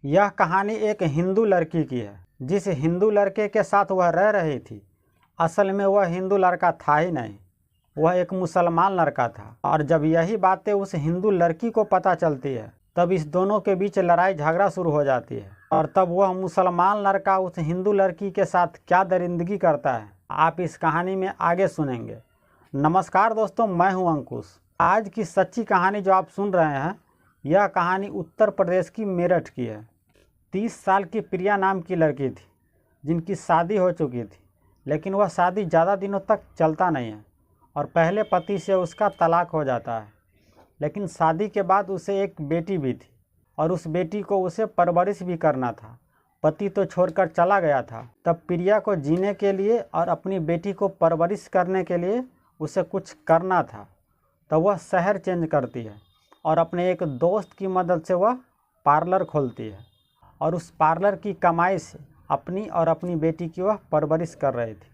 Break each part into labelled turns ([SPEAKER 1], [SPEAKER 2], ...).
[SPEAKER 1] यह कहानी एक हिंदू लड़की की है। जिस हिंदू लड़के के साथ वह रह रही थी, असल में वह हिंदू लड़का था ही नहीं, वह एक मुसलमान लड़का था। और जब यही बातें उस हिंदू लड़की को पता चलती है, तब इस दोनों के बीच लड़ाई झगड़ा शुरू हो जाती है। और तब वह मुसलमान लड़का उस हिंदू लड़की के साथ क्या दरिंदगी करता है, आप इस कहानी में आगे सुनेंगे। नमस्कार दोस्तों, मैं हूं अंकुश। आज की सच्ची कहानी जो आप सुन रहे हैं, यह कहानी उत्तर प्रदेश की मेरठ की है। 30 साल की प्रिया नाम की लड़की थी, जिनकी शादी हो चुकी थी, लेकिन वह शादी ज़्यादा दिनों तक चलता नहीं है और पहले पति से उसका तलाक हो जाता है। लेकिन शादी के बाद उसे एक बेटी भी थी और उस बेटी को उसे परवरिश भी करना था। पति तो छोड़कर चला गया था। तब प्रिया को जीने के लिए और अपनी बेटी को परवरिश करने के लिए उसे कुछ करना था। तब वह शहर चेंज करती है और अपने एक दोस्त की मदद से वह पार्लर खोलती है और उस पार्लर की कमाई से अपनी और अपनी बेटी की वह परवरिश कर रही थी।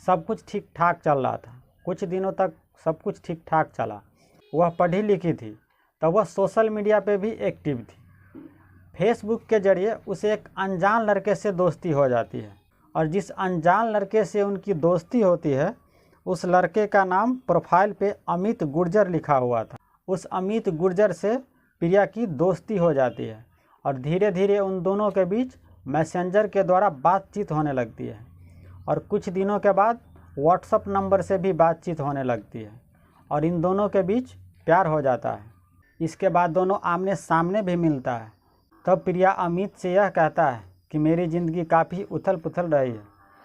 [SPEAKER 1] सब कुछ ठीक ठाक चल रहा था। कुछ दिनों तक सब कुछ ठीक ठाक चला। वह पढ़ी लिखी थी, तब वह सोशल मीडिया पे भी एक्टिव थी। फेसबुक के जरिए उसे एक अनजान लड़के से दोस्ती हो जाती है और जिस अनजान लड़के से उनकी दोस्ती होती है, उस लड़के का नाम प्रोफाइल पे अमित गुर्जर लिखा हुआ था। उस अमित गुर्जर से प्रिया की दोस्ती हो जाती है और धीरे धीरे उन दोनों के बीच मैसेंजर के द्वारा बातचीत होने लगती है और कुछ दिनों के बाद व्हाट्सएप नंबर से भी बातचीत होने लगती है और इन दोनों के बीच प्यार हो जाता है। इसके बाद दोनों आमने सामने भी मिलता है। तब प्रिया अमित से यह कहता है कि मेरी ज़िंदगी काफ़ी उथल पुथल रही है।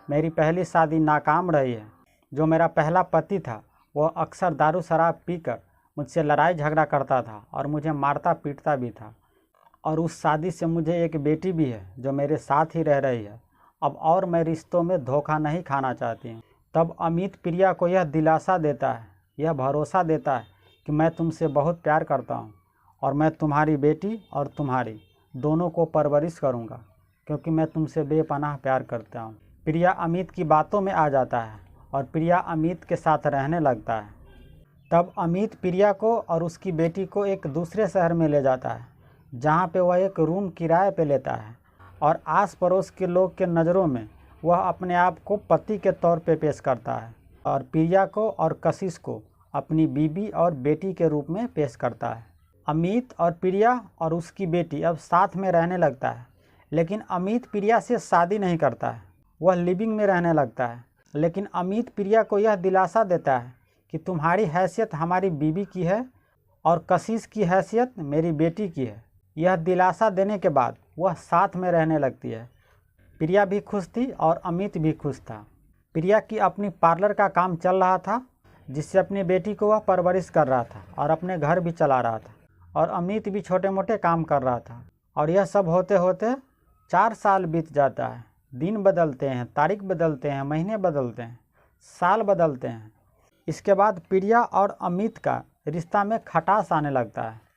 [SPEAKER 1] मेरी पहली शादी नाकाम रही है। जो मेरा पहला पति था, वह अक्सर दारू शराब पीकर मुझसे लड़ाई झगड़ा करता था और मुझे मारता पीटता भी था। और उस शादी से मुझे एक बेटी भी है जो मेरे साथ ही रह रही है। अब और मैं रिश्तों में धोखा नहीं खाना चाहती हूँ। तब अमित प्रिया को यह दिलासा देता है, यह भरोसा देता है कि मैं तुमसे बहुत प्यार करता हूँ और मैं तुम्हारी बेटी और तुम्हारी दोनों को परवरिश करूँगा, क्योंकि मैं तुमसे बेपनाह प्यार करता हूँ। प्रिया अमित की बातों में आ जाता है और प्रिया अमित के साथ रहने लगता है। तब अमित प्रिया को और उसकी बेटी को एक दूसरे शहर में ले जाता है, जहाँ पे वह एक रूम किराए पे लेता है और आस पड़ोस के लोग के नज़रों में वह अपने आप को पति के तौर पे पेश करता है और प्रिया को और कशिश को अपनी बीबी और बेटी के रूप में पेश करता है। अमित और प्रिया और उसकी बेटी अब साथ में रहने लगता है, लेकिन अमित प्रिया से शादी नहीं करता है। वह लिविंग में रहने लगता है। लेकिन अमित प्रिया को यह दिलासा देता है कि तुम्हारी हैसियत हमारी बीबी की है और कशिश की हैसियत मेरी बेटी की है। यह दिलासा देने के बाद वह साथ में रहने लगती है। प्रिया भी खुश थी और अमित भी खुश था। प्रिया की अपनी पार्लर का काम चल रहा था, जिससे अपनी बेटी को वह परवरिश कर रहा था और अपने घर भी चला रहा था। और अमित भी छोटे मोटे काम कर रहा था। और यह सब होते होते 4 साल बीत जाता है। दिन बदलते हैं, तारीख बदलते हैं, महीने बदलते हैं, साल बदलते हैं। इसके बाद प्रिया और अमित का रिश्ता में खटास आने लगता है।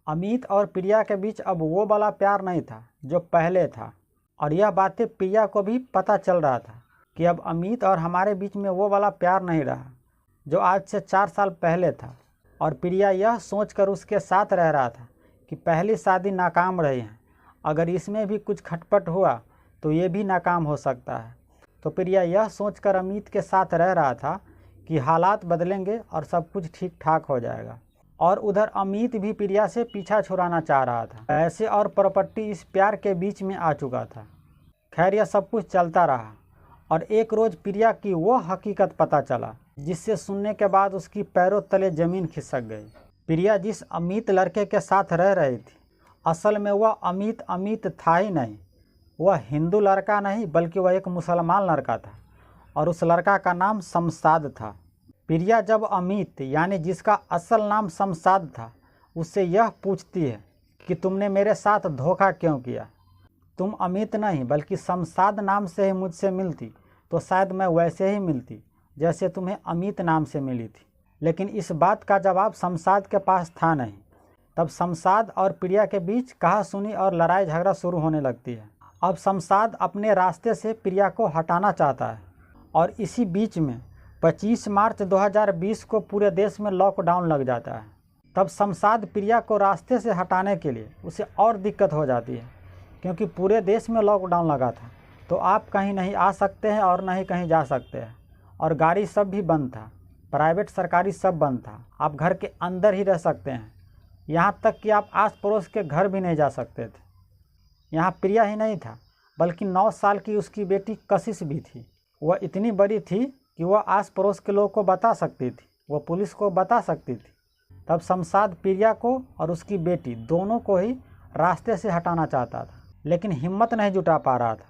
[SPEAKER 1] अमित और प्रिया के बीच अब वो वाला प्यार नहीं था जो पहले था। और यह बातें प्रिया को भी पता चल रहा था कि अब अमित और हमारे बीच में वो वाला प्यार नहीं रहा जो आज से 4 साल पहले था। और प्रिया यह सोचकर उसके साथ रह रहा था कि पहली शादी नाकाम रही है, अगर इसमें भी कुछ खटपट हुआ तो ये भी नाकाम हो सकता है। तो प्रिया यह सोचकर अमित के साथ रह रहा था कि हालात बदलेंगे और सब कुछ ठीक ठाक हो जाएगा। और उधर अमित भी प्रिया से पीछा छुड़ाना चाह रहा था। पैसे और प्रॉपर्टी इस प्यार के बीच में आ चुका था। खैर, यह सब कुछ चलता रहा और एक रोज़ प्रिया की वो हकीकत पता चला जिससे सुनने के बाद उसकी पैरों तले ज़मीन खिसक गई। प्रिया जिस अमित लड़के के साथ रह रही थी, असल में वह अमित था ही नहीं। वह हिंदू लड़का नहीं, बल्कि वह एक मुसलमान लड़का था और उस लड़का का नाम शमशाद था। प्रिया जब अमित, यानी जिसका असल नाम शमशाद था, उससे यह पूछती है कि तुमने मेरे साथ धोखा क्यों किया। तुम अमित नहीं बल्कि शमशाद नाम से ही मुझसे मिलती तो शायद मैं वैसे ही मिलती जैसे तुम्हें अमित नाम से मिली थी। लेकिन इस बात का जवाब शमशाद के पास था नहीं। तब शमशाद और प्रिया के बीच कहासुनी और लड़ाई झगड़ा शुरू होने लगती है। अब शमशाद अपने रास्ते से प्रिया को हटाना चाहता है और इसी बीच में 25 मार्च 2020 को पूरे देश में लॉकडाउन लग जाता है। तब शमशाद प्रिया को रास्ते से हटाने के लिए उसे और दिक्कत हो जाती है, क्योंकि पूरे देश में लॉकडाउन लगा था, तो आप कहीं नहीं आ सकते हैं और नहीं कहीं जा सकते हैं, और गाड़ी सब भी बंद था, प्राइवेट सरकारी सब बंद था। आप घर के अंदर ही रह सकते हैं, यहाँ तक कि आप आस पड़ोस के घर भी नहीं जा सकते थे। यहाँ प्रिया ही नहीं था, बल्कि 9 साल की उसकी बेटी कशिश भी थी। वह इतनी बड़ी थी कि वह आस पड़ोस के लोगों को बता सकती थी, वह पुलिस को बता सकती थी। तब शमशाद प्रिया को और उसकी बेटी दोनों को ही रास्ते से हटाना चाहता था, लेकिन हिम्मत नहीं जुटा पा रहा था।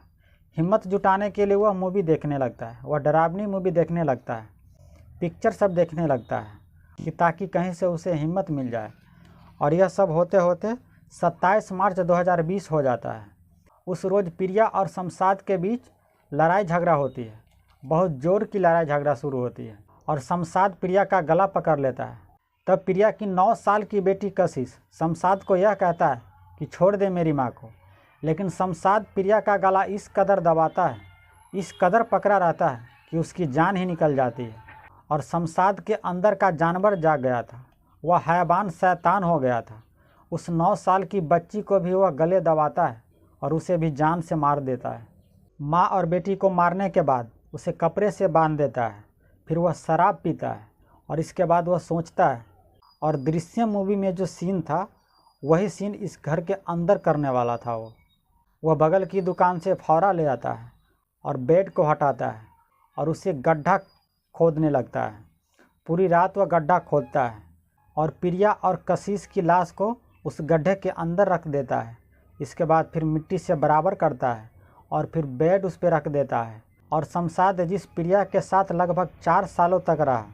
[SPEAKER 1] हिम्मत जुटाने के लिए वह मूवी देखने लगता है, वह डरावनी मूवी देखने लगता है, पिक्चर सब देखने लगता है कि ताकि कहीं से उसे हिम्मत मिल जाए। और यह सब होते होते 27 मार्च 2020 हो जाता है। उस रोज़ प्रिया और शमशाद के बीच लड़ाई झगड़ा होती है, बहुत ज़ोर की लड़ाई झगड़ा शुरू होती है और शमशाद प्रिया का गला पकड़ लेता है। तब प्रिया की 9 साल की बेटी कशिश शमशाद को यह कहता है कि छोड़ दे मेरी माँ को, लेकिन शमशाद प्रिया का गला इस कदर दबाता है, इस कदर पकड़ा रहता है कि उसकी जान ही निकल जाती है। और शमशाद के अंदर का जानवर जाग गया था, वह हैवान शैतान हो गया था। उस 9 साल की बच्ची को भी वह गले दबाता है और उसे भी जान से मार देता है। माँ और बेटी को मारने के बाद उसे कपड़े से बांध देता है, फिर वह शराब पीता है और इसके बाद वह सोचता है। और दृश्यम मूवी में जो सीन था वही सीन इस घर के अंदर करने वाला था। वह बगल की दुकान से फावड़ा ले आता है और बेड को हटाता है और उसे गड्ढा खोदने लगता है। पूरी रात वह गड्ढा खोदता है और प्रिया और कशिश की लाश को उस गड्ढे के अंदर रख देता है। इसके बाद फिर मिट्टी से बराबर करता है और फिर बेड उस पर रख देता है। और शमशाद जिस प्रिया के साथ लगभग 4 सालों तक रहा,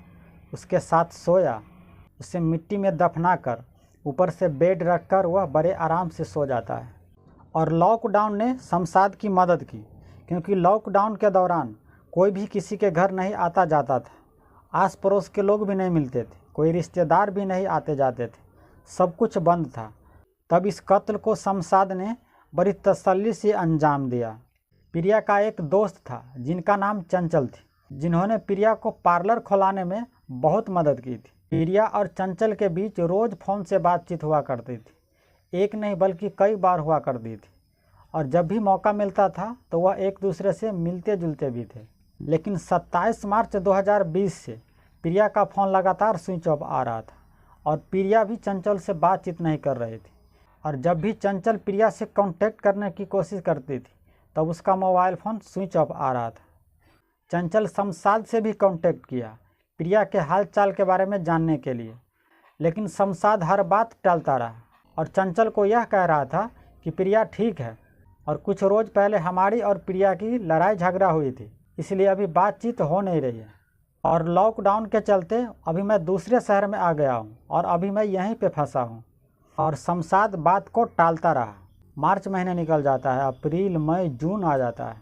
[SPEAKER 1] उसके साथ सोया, उसे मिट्टी में दफना कर ऊपर से बेड रखकर वह बड़े आराम से सो जाता है। और लॉकडाउन ने शमशाद की मदद की, क्योंकि लॉकडाउन के दौरान कोई भी किसी के घर नहीं आता जाता था, आस पड़ोस के लोग भी नहीं मिलते थे, कोई रिश्तेदार भी नहीं आते जाते थे, सब कुछ बंद था। तब इस कत्ल को शमशाद ने बड़ी तसल्ली से अंजाम दिया। प्रिया का एक दोस्त था जिनका नाम चंचल थी, जिन्होंने प्रिया को पार्लर खोलाने में बहुत मदद की थी। प्रिया और चंचल के बीच रोज़ फ़ोन से बातचीत हुआ करती थी, एक नहीं बल्कि कई बार हुआ करती थी। और जब भी मौका मिलता था तो वह एक दूसरे से मिलते जुलते भी थे। लेकिन 27 मार्च 2020 से प्रिया का फ़ोन लगातार स्विच ऑफ आ रहा था और प्रिया भी चंचल से बातचीत नहीं कर रही थी। और जब भी चंचल प्रिया से कांटेक्ट करने की कोशिश करती थी तब उसका मोबाइल फ़ोन स्विच ऑफ आ रहा था। चंचल शमशाद से भी कांटेक्ट किया प्रिया के हाल चाल के बारे में जानने के लिए, लेकिन शमशाद हर बात टालता रहा और चंचल को यह कह रहा था कि प्रिया ठीक है और कुछ रोज़ पहले हमारी और प्रिया की लड़ाई झगड़ा हुई थी, इसलिए अभी बातचीत हो नहीं रही है। और लॉकडाउन के चलते अभी मैं दूसरे शहर में आ गया हूँ और अभी मैं यहीं पे फंसा हूँ। और शमशाद बात को टालता रहा। मार्च महीने निकल जाता है, अप्रैल मई जून आ जाता है।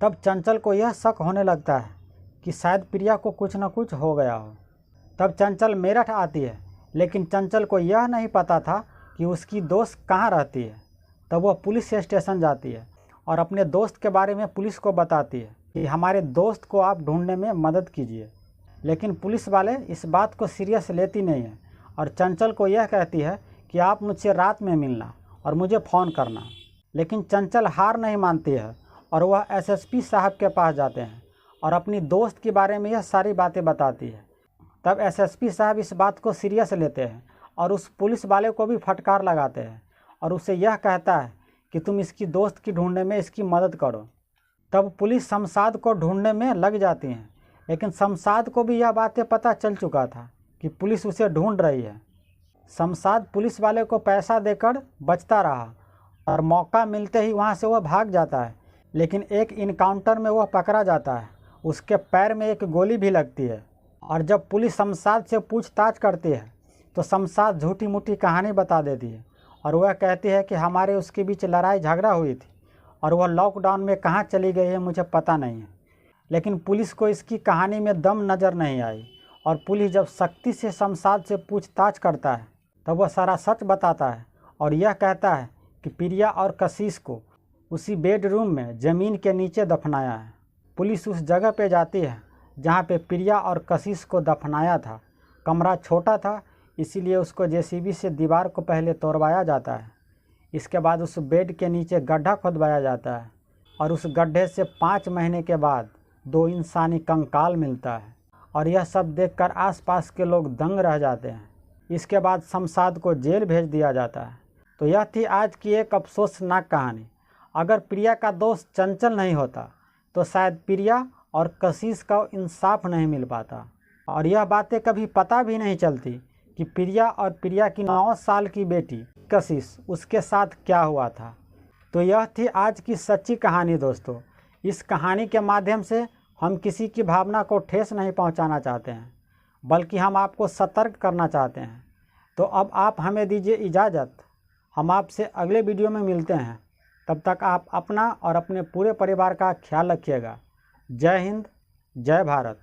[SPEAKER 1] तब चंचल को यह शक होने लगता है कि शायद प्रिया को कुछ न कुछ हो गया हो। तब चंचल मेरठ आती है, लेकिन चंचल को यह नहीं पता था कि उसकी दोस्त कहाँ रहती है। तब वह पुलिस स्टेशन जाती है और अपने दोस्त के बारे में पुलिस को बताती है कि हमारे दोस्त को आप ढूंढने में मदद कीजिए। लेकिन पुलिस वाले इस बात को सीरियस लेती नहीं है और चंचल को यह कहती है कि आप मुझसे रात में मिलना और मुझे फ़ोन करना। लेकिन चंचल हार नहीं मानती है और वह एसएसपी साहब के पास जाते हैं और अपनी दोस्त के बारे में यह सारी बातें बताती है। तब एसएसपी साहब इस बात को सीरियस लेते हैं और उस पुलिस वाले को भी फटकार लगाते हैं और उसे यह कहता है कि तुम इसकी दोस्त की ढूंढने में इसकी मदद करो। तब पुलिस शमशाद को ढूंढने में लग जाती है, लेकिन शमशाद को भी यह बातें पता चल चुका था कि पुलिस उसे ढूंढ रही है। शमशाद पुलिस वाले को पैसा देकर बचता रहा और मौका मिलते ही वहाँ से वह भाग जाता है। लेकिन एक इनकाउंटर में वह पकड़ा जाता है, उसके पैर में एक गोली भी लगती है। और जब पुलिस शमशाद से पूछताछ करती है तो शमशाद झूठी मूठी कहानी बता देती है और वह कहती है कि हमारे उसके बीच लड़ाई झगड़ा हुई थी और वह लॉकडाउन में कहाँ चली गई है मुझे पता नहीं है। लेकिन पुलिस को इसकी कहानी में दम नज़र नहीं आई और पुलिस जब सख्ती से शमशाद से पूछताछ करता है तब वह सारा सच बताता है और यह कहता है कि प्रिया और कशिश को उसी बेडरूम में ज़मीन के नीचे दफनाया है। पुलिस उस जगह पे जाती है जहाँ पे प्रिया और कशिश को दफनाया था। कमरा छोटा था, इसीलिए उसको जेसीबी से दीवार को पहले तोड़वाया जाता है। इसके बाद उस बेड के नीचे गड्ढा खोदवाया जाता है और उस गड्ढे से 5 महीने के बाद 2 इंसानी कंकाल मिलता है और यह सब देखकर आसपास के लोग दंग रह जाते हैं। इसके बाद शमशाद को जेल भेज दिया जाता है। तो यह थी आज की एक अफसोसनाक कहानी। अगर प्रिया का दोस्त चंचल नहीं होता तो शायद प्रिया और कशिश का इंसाफ नहीं मिल पाता और यह बातें कभी पता भी नहीं चलती कि प्रिया और प्रिया की 9 साल की बेटी कशिश उसके साथ क्या हुआ था। तो यह थी आज की सच्ची कहानी दोस्तों। इस कहानी के माध्यम से हम किसी की भावना को ठेस नहीं पहुंचाना चाहते हैं, बल्कि हम आपको सतर्क करना चाहते हैं। तो अब आप हमें दीजिए इजाज़त, हम आपसे अगले वीडियो में मिलते हैं। तब तक आप अपना और अपने पूरे परिवार का ख्याल रखिएगा। जय हिंद, जय भारत।